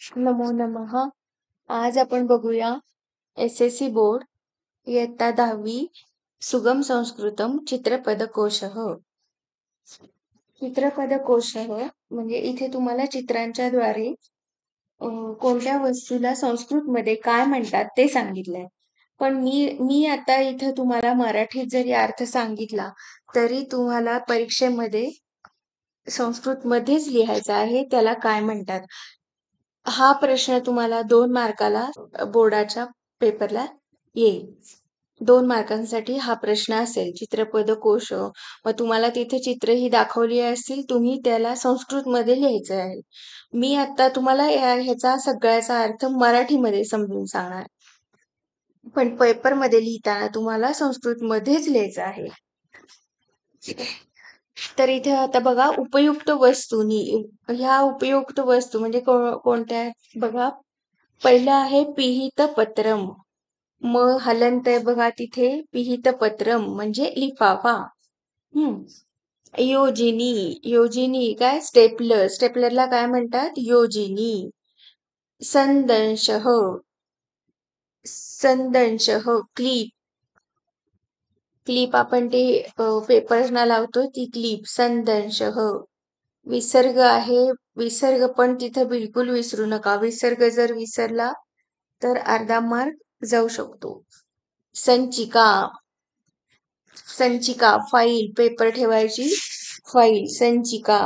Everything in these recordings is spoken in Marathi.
नमो नमः. आज आपण बघूया SSC बोर्ड इयत्ता 10वी सुगम संस्कृतम चित्रपदकोशः. चित्रपदकोशः म्हणजे इथे तुम्हाला चित्रांच्या द्वारे कोणत्या वस्तूला संस्कृतमध्ये काय म्हणतात ते सांगितलंय. पण मी आता इथं तुम्हाला मराठीत जरी अर्थ सांगितला तरी तुम्हाला परीक्षेमध्ये संस्कृतमध्येच लिहायचा आहे त्याला काय म्हणतात. हा प्रश्न तुम्हाला 2 मार्काला बोर्डाच्या पेपरला येईल. 2 मार्कांसाठी हा प्रश्न असेल. चित्रपद कोश मग तुम्हाला तिथे चित्रही दाखवली असतील. तुम्ही त्याला संस्कृतमध्ये लिहायचं आहे. मी आता तुम्हाला ह्याचा सगळ्याचा अर्थ मराठीमध्ये समजून सांगणार. पण पेपरमध्ये लिहिताना तुम्हाला संस्कृतमध्येच लिहायचं आहे. तर इथे आता बघा उपयुक्त वस्तूनी ह्या उपयुक्त वस्तू म्हणजे कोणत्या बघा. पहिलं आहे पिहित पत्रम. मग हलंत आहे बघा तिथे पिहित पत्रम म्हणजे लिफाफा. योजिनी योजिनी काय स्टेपलर. स्टेपलरला काय म्हणतात योजिनी. संदंशः संदंशः क्लिप. क्लिप आपण ते पेपर्सना लावतो ती क्लिप संदंशः. विसर्ग आहे. विसर्ग पण तिथं बिलकुल विसरू नका. विसर्ग जर विसरला तर अर्धा मार्क जाऊ शकतो. संचिका. संचिका फाईल पेपर ठेवायची फाईल संचिका.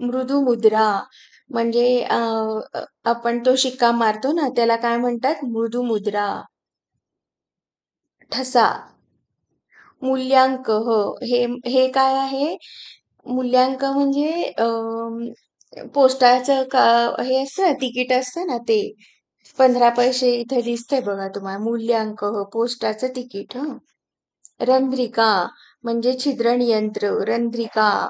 मृदू मुद्रा म्हणजे आपण तो शिक्का मारतो ना त्याला काय म्हणतात मृदू मुद्रा. ठसा. मूल्यांक हे हे काय आहे. मूल्यांक म्हणजे पोस्टाचं हे असतं ना तिकीट असतं ना ते 15 पैसे इथे दिसतंय बघा तुम्हाला मूल्यांक पोस्टाचं तिकीट. रंध्रिका म्हणजे छिद्रण यंत्र रंध्रिका.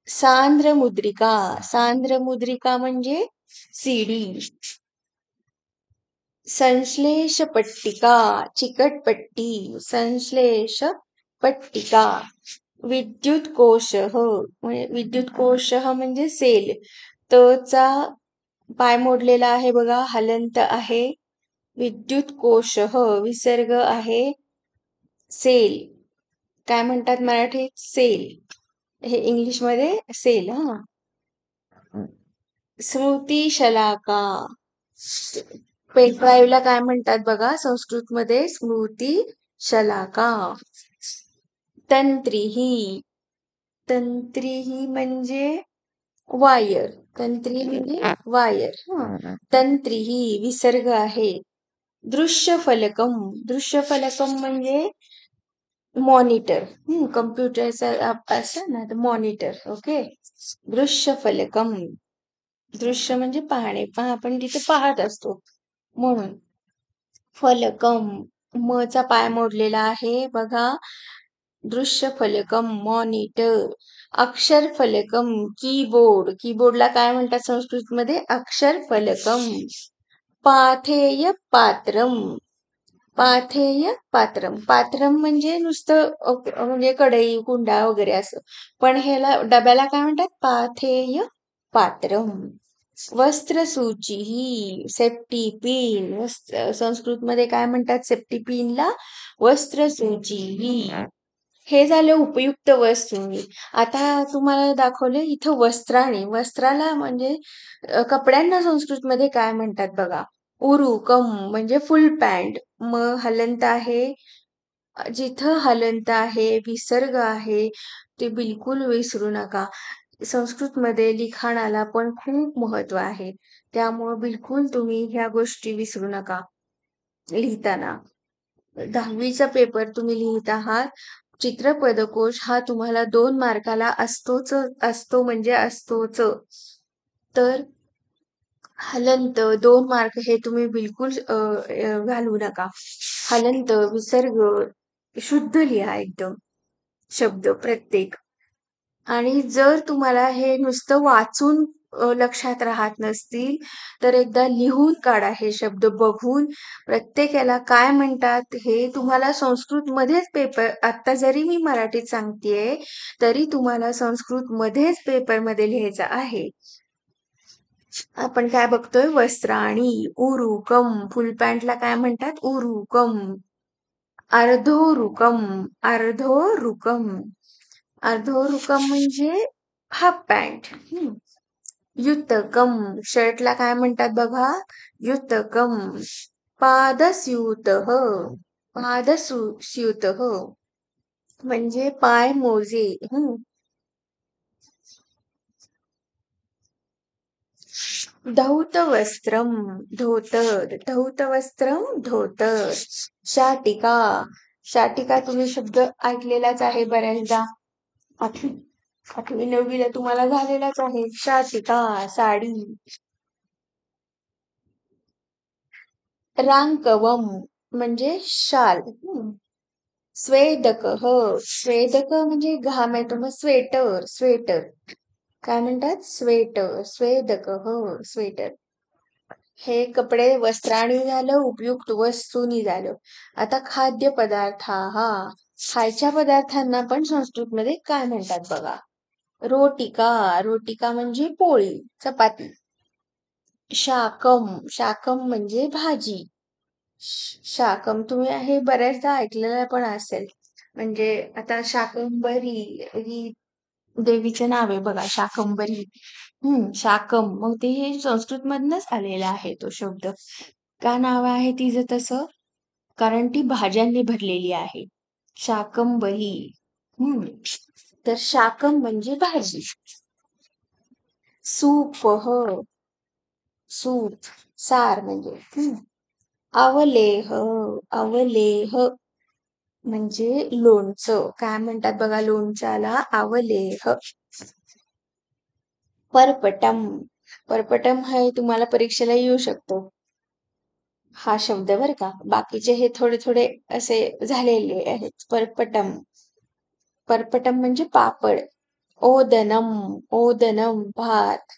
सांद्र मुद्रिका. सांद्र मुद्रिका म्हणजे सीडी. संश्लेष पट्टिका चिकटपट्टी. संश्लेष पट्टिका. विद्युत कोश विद्युत कोश म्हणजे सेल. तचा पाय मोडलेला आहे बघा हलंत आहे. विद्युत कोश विसर्ग आहे. सेल काय म्हणतात मराठीत सेल. हे इंग्लिश मध्ये सेल. स्मृती शलाका. पेन ड्राईव्हला काय म्हणतात बघा संस्कृतमध्ये स्मृती शलाका. तंत्रीही. तंत्रीही म्हणजे वायर. तंत्री म्हणजे वायर. तंत्रीही विसर्ग आहे. दृश्य फलकम. दृश्य फलकम म्हणजे मॉनिटर. कम्प्युटरचा असं ना मॉनिटर. ओके. दृश्य फलकम. दृश्य म्हणजे पाहणे. आपण तिथे पाहत असतो म्हणून. फलकम मचा पाय मोडलेला आहे बघा. दृश्य फलकम मॉनिटर. अक्षर फलकम कीबोर्ड. कीबोर्डला काय म्हणतात संस्कृतमध्ये अक्षर फलकम. पाथेय पात्रम. पाथेय पात्रम. पात्रम म्हणजे नुसतं म्हणजे कढई कुंडा वगैरे असं. पण ह्याला डब्याला काय म्हणतात पाथेय पात्रम. वस्त्रसूची ही सेफ्टी पिन. संस्कृतमध्ये काय म्हणतात सेफ्टी पिनला वस्त्रसूची ही. हे झाले उपयुक्त वस्तू. आता तुम्हाला दाखवले इथं वस्त्राने. वस्त्राला म्हणजे कपड्यांना संस्कृतमध्ये काय म्हणतात बघा. उरुकम म्हणजे फुल पॅन्ट. मग हलंत आहे. जिथं हलंत आहे विसर्ग आहे ते बिलकुल विसरू नका. संस्कृतमध्ये लिखाणाला पण खूप महत्व आहे. त्यामुळे बिलकुल तुम्ही ह्या गोष्टी विसरू नका लिहिताना. 10वीचा पेपर तुम्ही लिहित आहात. चित्रपदकोश हा तुम्हाला 2 मार्काला असतो म्हणजे असतोच. तर हलंत 2 मार्क हे तुम्ही बिलकुल घालवू नका. हलंत विसर्ग शुद्ध लिहा एकदम शब्द प्रत्येक. आणि जर तुम्हाला हे नुसतं वाचून लक्षात राहत नसतील तर एकदा लिहून काढा हे शब्द बघून. प्रत्येक याला काय म्हणतात हे तुम्हाला संस्कृत मध्येच पेपर, आता जरी मी मराठीत सांगतेय तरी तुम्हाला संस्कृत मध्येच पेपरमध्ये लिहायचं आहे. आपण काय बघतोय, वस्त्राणी उरुकम, फुल पॅन्टला काय म्हणतात, उरुकम. अर्धोरुकम, अर्धोरुकम, अर्धोरुकम म्हणजे हाफ पॅन्ट. युतकम, शर्टला काय म्हणतात बघा, युतकम. पादस्यूतः, पादस्यूतः म्हणजे पाय मोजे. धौतवस्त्रम, धोतर, धौतवस्त्रम, धोतर. शाटिका, शाटिका तुम्ही शब्द ऐकलेलाच आहे बऱ्याचदा, आठवी नववीला तुम्हाला झालेलाच आहे. शाटिका साडी. रांकवम म्हणजे शाल. स्वेदक, स्वेदक म्हणजे घाम येतो मग स्वेटर, स्वेटर काय म्हणतात, स्वेटर, स्वेदक, स्वेटर. हे कपडे वस्त्राणी झालं, उपयुक्त वस्तूनी झालं. आता खाद्य पदार्थ, खायच्या पदार्थांना पण संस्कृतमध्ये काय म्हणतात बघा. रोटिका, रोटिका म्हणजे पोळी, चपाती. शाकम, शाकम म्हणजे भाजी. शाकम तुम्ही हे बऱ्याचदा ऐकलेलं पण असेल. म्हणजे आता शाकंभरी ही देवीचे नाव आहे बघा, शाकंभरी. शाकम, मग ते हे संस्कृत मधनच आलेला आहे तो शब्द. का नाव आहे तिचं तसं, कारण ती भाज्यांनी भरलेली आहे. शाकंभरी. तर शाकम म्हणजे भाजी. सूप, सूप सार म्हणजे. अवलेह, अवलेह म्हणजे लोणचं. काय म्हणतात बघा लोणच्याला, अवलेह. परपटम, परपटम हे तुम्हाला परीक्षेला येऊ शकतो हा शब्द बर का. बाकीचे हे थोडे थोडे असे झालेले आहेत. परपटम, परपटम म्हणजे पापड. ओदनम, ओदनम भात.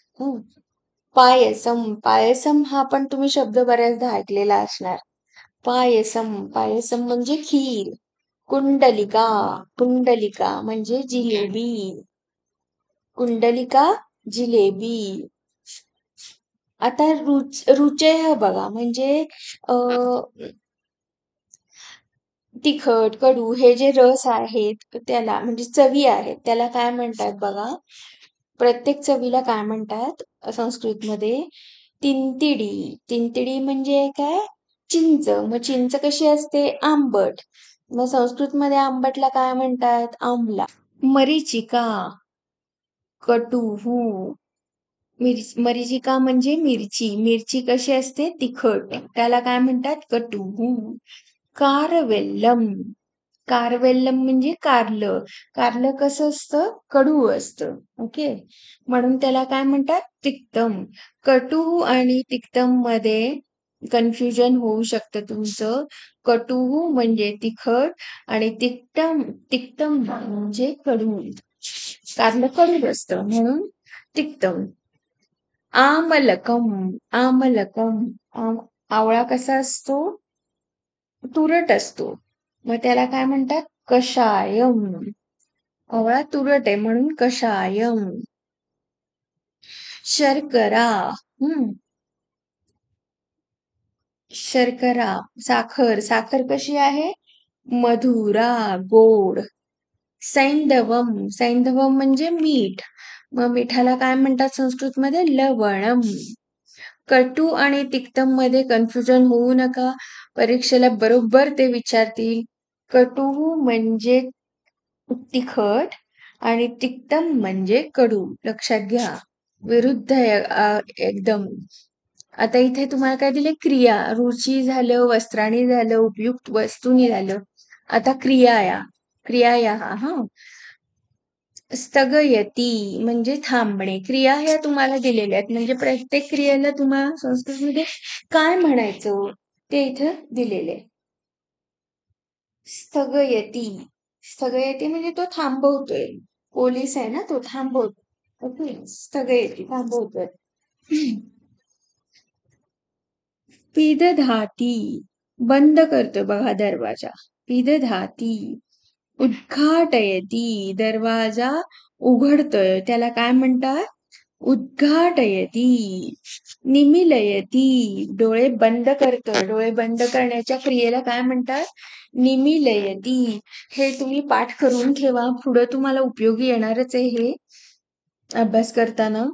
पायसम, पायसम हा पण तुम्ही शब्द बऱ्याचदा ऐकलेला असणार. पायसम, पायसम म्हणजे खीर. कुंडलिका, कुंडलिका म्हणजे जिलेबी. कुंडलिका जिलेबी. आता रुचेह बघा म्हणजे तिखट, कडू हे जे रस आहेत त्याला म्हणजे चवी आहेत त्याला काय म्हणतात बघा. प्रत्येक चवीला काय म्हणतात संस्कृतमध्ये, तिंतिडी. तिंतिडी म्हणजे काय, चिंच. मग चिंच कशी असते, आंबट. मग संस्कृतमध्ये आंबटला काय म्हणतात, आमला. मरीचिका, कटुहू. मरीचिका म्हणजे मिरची. मिरची कशी असते, तिखट. त्याला काय म्हणतात, कटुहू. कारवेल्लम, कारवेल्लम म्हणजे कारलं. कारलं कसं असतं, कडू असतं. ओके, म्हणून त्याला काय म्हणतात, तिक्तम. कटू आणि तिक्तम मध्ये कन्फ्युजन होऊ शकतं तुमचं. कटू म्हणजे तिखट आणि तिक्तम, तिक्तम म्हणजे कडू. कारलं कडू असतं म्हणून तिक्तम. आमलकम, आमलकम. आवळा कसा असतो, तुरट असतो. मग त्याला काय म्हणतात, कषायम. आवळा तुरट आहे म्हणून कषायम. शर्करा, शर्करा. साखर, साखर कशी आहे, मधुरा, गोड. सैंधवम, सैंधवम म्हणजे मीठ. मग मिठाला काय म्हणतात संस्कृतमध्ये, लवणम. कटू आणि तिक्तम मध्ये कन्फ्युजन होऊ नका, परीक्षेला बरोबर ते विचारतील. कटू म्हणजे तिखट आणि तिक्तम म्हणजे कडू, लक्षात घ्या. विरुद्ध एकदम. आता इथे तुम्हाला काय दिले, क्रिया. रुची झालं, वस्त्राणी झालं, उपयुक्त वस्तूनी झालं. आता क्रिया या, क्रिया या हा. स्थगयती म्हणजे थांबणे. क्रिया ह्या तुम्हाला दिलेल्या आहेत, म्हणजे प्रत्येक क्रियेला तुम्हाला संस्कृतमध्ये काय म्हणायचं ते इथं दिलेले. स्थगयती, स्थगयती म्हणजे तो थांबवतोय. पोलीस आहे ना, तो थांबवतो. ओके, स्थगयती थांबवतोय. पिदधाती बंद करतोय बघा दरवाजा. पिदधाती. उद्घाटयती दरवाजा उघडतोय, त्याला काय म्हणतात? उद्घाटयती. निमीलयती डोळे बंद करतोय, डोळे बंद करण्याच्या क्रियेला काय म्हणतात? निमीलयती. हे तुम्ही पाठ करून ठेवा, पुढे तुम्हाला उपयोगी येणारच आहे हे अभ्यास करताना.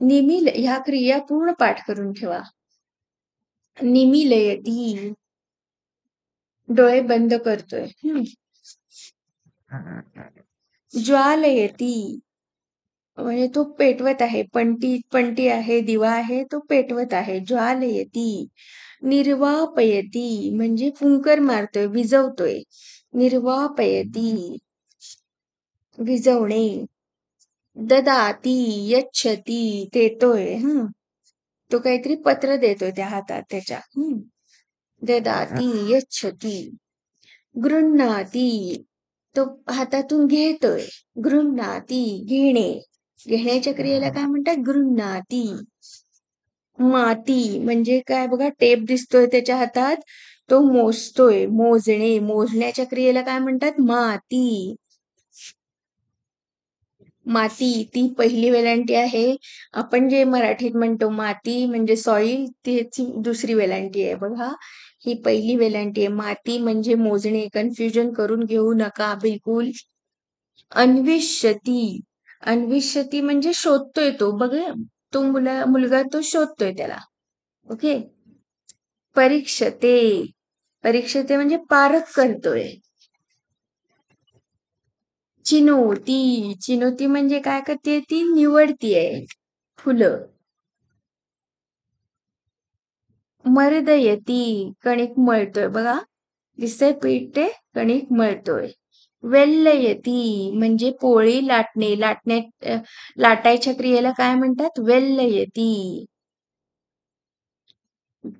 ह्या क्रिया पूर्ण पाठ करून ठेवा. निमीलयती डोळे बंद करतोय. ज्वालयती म्हणजे तो पेटवत आहे, पंटी आहे, दिवा आहे, तो पेटवत आहे. ज्वालयती. निर्वापयती म्हणजे फुंकर मारतोय, विजवतोय. निर्वापयती विजवणे. ददाती यच्छती देतोय. तो काहीतरी पत्र देतोय त्या हातात त्याच्या. ददाती यच्छती. गृह्णाती तो हातातून घेतोय. गृह्णाती घेणे. घेण्याच्या क्रियेला काय म्हणतात? गृह्णाती. माती म्हणजे काय बघा, टेप दिसतोय त्याच्या हातात, तो मोजतोय. मोजणे. मोजण्याच्या क्रियेला काय म्हणतात? माती. माती ती पहिली वेलांटी आहे. आपण जे मराठीत म्हणतो माती म्हणजे सॉइल, त्याची दुसरी वेलांटी आहे बघा. ही पहिली वेलांटी आहे. माती म्हणजे मोजणे. कन्फ्युजन करून घेऊ नका बिलकुल. अन्विष्यती. अन्विष्यती म्हणजे शोधतोय तो बघा, तो मुलगा तो शोधतोय त्याला. ओके. परीक्षते. परीक्षते म्हणजे पारख करतोय. चिनोती. चिनोती म्हणजे काय करते? ती निवडतीये फुलं. मर्दयती कणिक मळतोय बघा, दिसतंय पीठ ते कणिक मळतोय. वेल्लयती म्हणजे पोळी लाटणे. लाटायच्या क्रियेला काय म्हणतात? वेल्लयती.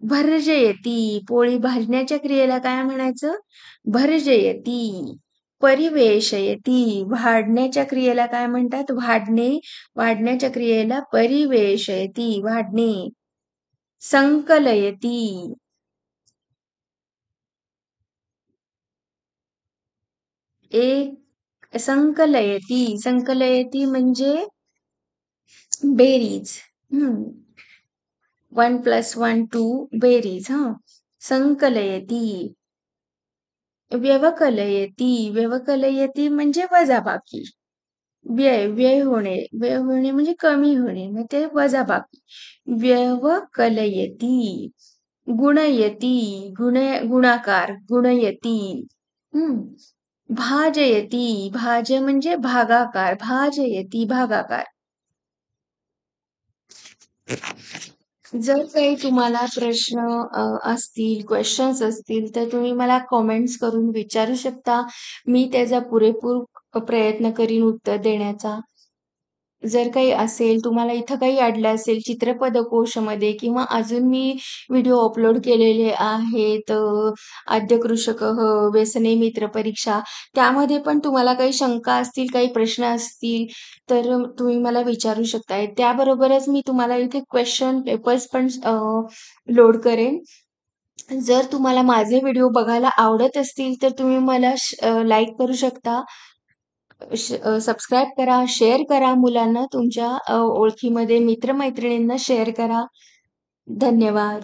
भर्जयती पोळी भाजण्याच्या क्रियेला काय म्हणायचं? भर्जयती. परिवेशयती वाढण्याच्या क्रियेला काय म्हणतात? वाढणे. वाढण्याच्या क्रियेला परिवेशयती वाढणे. संकलयती. एक संकलयती. संकलयती म्हणजे बेरीज. 1+1 2 बेरीज. संकलयती. व्यवकलयती. व्यवकलयती म्हणजे वजाबाकी. व्यय होणे. व्यय होणे म्हणजे कमी होणे, मग ते वजाबाकी. व्यवकलयती. गुणयती गुणाकार. गुणयती. भाजयती. भाज म्हणजे भागाकार. भाजयती भागाकार. जर काही तुम्हाला प्रश्न असतील, क्वेश्चन्स असतील, तर तुम्ही मला कॉमेंट्स करून विचारू शकता. मी त्याचा पुरेपूर प्रयत्न करीन उत्तर देण्याचा. जर काही असेल, तुम्हाला इथं काही अडलं असेल चित्रपदकोशमध्ये किंवा अजून मी व्हिडिओ अपलोड केलेले आहेत, आद्य कृषकः, व्यसने मित्र परीक्षा, त्यामध्ये पण तुम्हाला काही शंका असतील, काही प्रश्न असतील, तर तुम्ही मला विचारू शकताय. त्याबरोबरच मी तुम्हाला इथे क्वेश्चन पेपर्स पण लोड करेन. जर तुम्हाला माझे व्हिडिओ बघायला आवडत असतील, तर तुम्ही मला लाईक करू शकता. सबस्क्राईब करा, शेअर करा मुलांना तुमच्या ओळखीमध्ये, मित्रमैत्रिणींना शेअर करा. धन्यवाद.